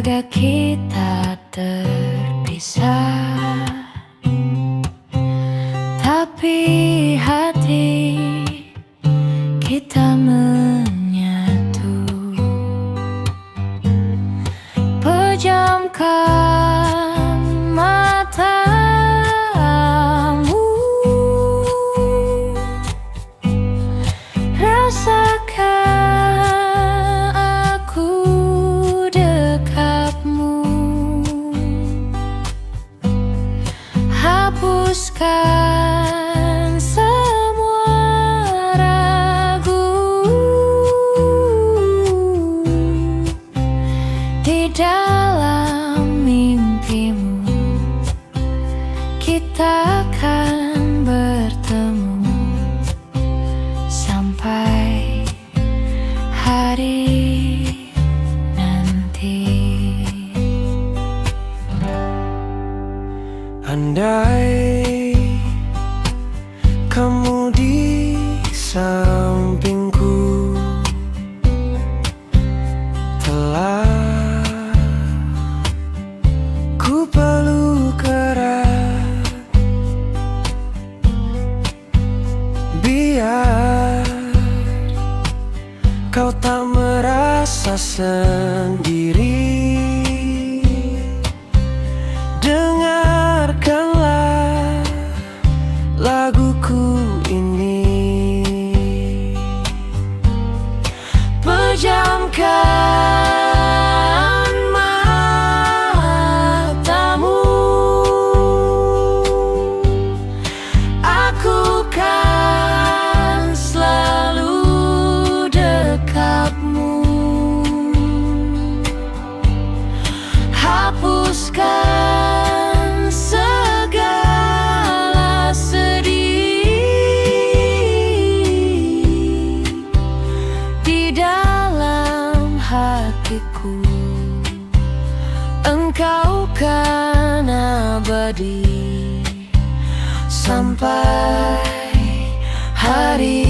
Raga kita terpisah, tapi hati kita menyatu. Pejamkan matamu, rasakan aku dekapmu. Hapuskan semua ragu di dalam mimpimu. Kita akan bertemu sampai hari nanti. Andai kamu di sampingku, telah ku peluk erat, biar kau tak merasa sendiri. Dengarkanlah laguku ini. Pejamkan matamu, aku kan selalu dekapmu. Hapuskan segala sedih di dalam hatiku. Engkau kan abadi sampai hari